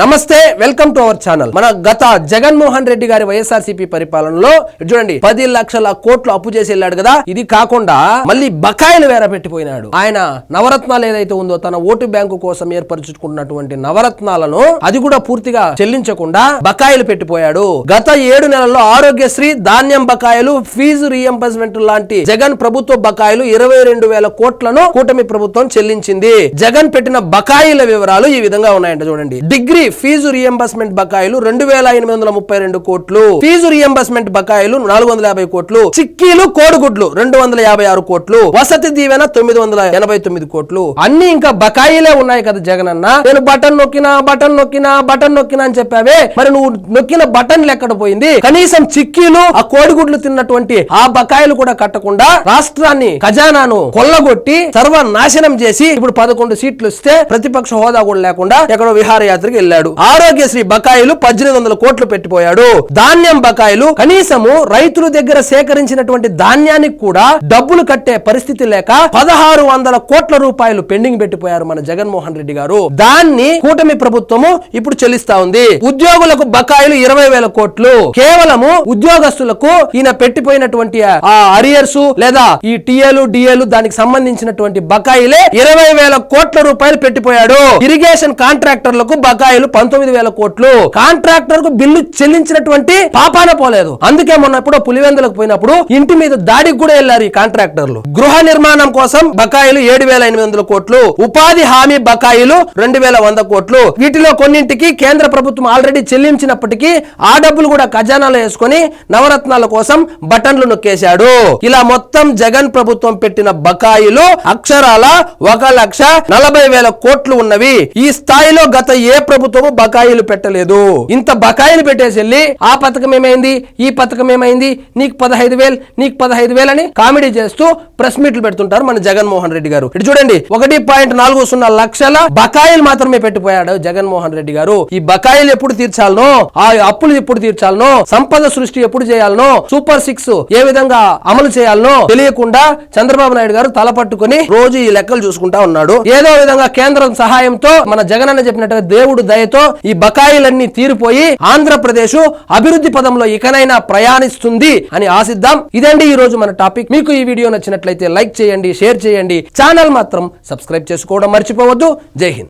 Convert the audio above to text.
నమస్తే, welcome to our channel. మన గత జగన్మోహన్ రెడ్డి గారి వైఎస్ఆర్సీపీ పరిపాలనలో చూడండి 10 లక్షల కోట్లు అప్పు చేసి వెళ్ళాడు కదా. ఇది కాకుండా మళ్ళీ బకాయిలు వేర పెట్టిపోయినాడు. ఆయన నవరత్నాలు ఏదైతే ఉందో తన ఓటు బ్యాంకు కోసం ఏర్పరచుకున్నటువంటి నవరత్నాలను అది కూడా పూర్తిగా చెల్లించకుండా బకాయిలు పెట్టిపోయాడు. గత 7 నెలల్లో ఆరోగ్యశ్రీ, ధాన్యం బకాయిలు, ఫీజు రీఎంబర్స్మెంట్ లాంటి జగన్ ప్రభుత్వ బకాయిలు 22,000 కోట్లను కూటమి ప్రభుత్వం చెల్లించింది. జగన్ పెట్టిన బకాయిల వివరాలు ఈ విధంగా ఉన్నాయంట చూడండి. డిగ్రీ ఫీజు రియంబర్స్మెంట్ బకాయిలు 2,832 కోట్లు, ఫీజు రియంబర్స్మెంట్ బకాయిలు 450 కోట్లు, చిక్కీలు కోడిగుడ్లు 256 కోట్లు, వసతి దీవెన 989 కోట్లు. అన్ని ఇంకా బకాయిలే ఉన్నాయి కదా జగన్ అన్న. నేను బటన్ నొక్కినా అని చెప్పావే, మరి నువ్వు నొక్కిన బటన్ ఎక్కడ పోయింది? కనీసం చిక్కీలు ఆ కోడిగుడ్లు తిన్నటువంటి ఆ బకాయిలు కూడా కట్టకుండా రాష్ట్రాన్ని ఖజానాను కొల్లగొట్టి సర్వనాశనం చేసి ఇప్పుడు 11 సీట్లు ఇస్తే ప్రతిపక్ష హోదా కూడా లేకుండా ఎక్కడో విహారయాత్రకి వెళ్ళాడు. ఆరోగ్యశ్రీ బకాయిలు 1800 కోట్లు పెట్టిపోయాడు. ధాన్యం బకాయిలు కనీసము రైతుల దగ్గర సేకరించినటువంటి ధాన్యానికి కూడా డబ్బులు కట్టే పరిస్థితి లేక 1600 కోట్ల రూపాయలు పెండింగ్ పెట్టిపోయారు మన జగన్మోహన్ రెడ్డి గారు. దాన్ని కూటమి ప్రభుత్వము ఇప్పుడు చెల్లిస్తా ఉంది. ఉద్యోగులకు బకాయిలు 20,000 కోట్లు. కేవలము ఉద్యోగస్తులకు ఈయన పెట్టిపోయినటువంటి ఆ అరియర్స్ లేదా ఈ టీఏలు డిఏలు దానికి సంబంధించినటువంటి బకాయిలే 20,000 కోట్ల రూపాయలు పెట్టిపోయాడు. ఇరిగేషన్ కాంట్రాక్టర్లకు బకాయిలు 19,000 కోట్లు. కాంట్రాక్టర్ కు బిల్లు చెల్లించినటువంటి పాపాన పోలేదు. అందుకే మొన్న ఎప్పుడో పులివెందులకు పోయినప్పుడు ఇంటి మీద దాడికి కూడా వెళ్లారు ఈ కాంట్రాక్టర్లు. గృహ నిర్మాణం కోసం బకాయిలు 7,800 కోట్లు, ఉపాధి హామీ బకాయిలు 2,100 కోట్లు. వీటిలో కొన్నింటికి కేంద్ర ప్రభుత్వం ఆల్రెడీ చెల్లించినప్పటికీ ఆ డబ్బులు కూడా ఖజానాలో వేసుకుని నవరత్నాల కోసం బటన్లు నొక్కేశాడు. ఇలా మొత్తం జగన్ ప్రభుత్వం పెట్టిన బకాయిలు అక్షరాల 1,40,000 కోట్లు ఉన్నవి. ఈ స్థాయిలో గత ఏ ప్రభుత్వము బకాయిలు పెట్టలేదు. ఇంత బకాయిలు పెట్టేసి వెళ్ళి ఆ పథకం ఏమైంది, ఈ పథకం ఏమైంది, నీకు 15,000 అని కామెడీ చేస్తూ ప్రెస్ మీట్లు పెడుతుంటారు మన జగన్మోహన్ రెడ్డి గారు. ఇటు చూడండి 1.40 లక్షల బకాయిలు మాత్రమే పెట్టిపోయాడు జగన్మోహన్ రెడ్డి గారు. ఈ బకాయిలు ఎప్పుడు తీర్చాలనో, ఆ అప్పులు ఎప్పుడు తీర్చాలనో, సంపద సృష్టి ఎప్పుడు చేయాలనో, సూపర్ 6 ఏ విధంగా అమలు చేయాలనో తెలియకుండా చంద్రబాబు నాయుడు గారు తల పట్టుకుని రోజు ఈ లెక్కలు చూసుకుంటా ఉన్నాడు. ఏదో విధంగా కేంద్రం సహాయంతో మన జగన్ అన్న చెప్పినట్టుగా దేవుడు దయతో ఈ బకాయిలన్నీ తీరిపోయి ఆంధ్రప్రదేశ్ అభివృద్ధి పదంలో ఇకనైనా ప్రయాణిస్తుంది అని ఆశిద్దాం. ఇదండి ఈ రోజు మన టాపిక్. మీకు ఈ వీడియో నచ్చినట్లయితే లైక్ చేయండి, షేర్ చేయండి, ఛానల్ మాత్రం సబ్స్క్రైబ్ చేసుకోవడం మర్చిపోవద్దు. జై హింద్.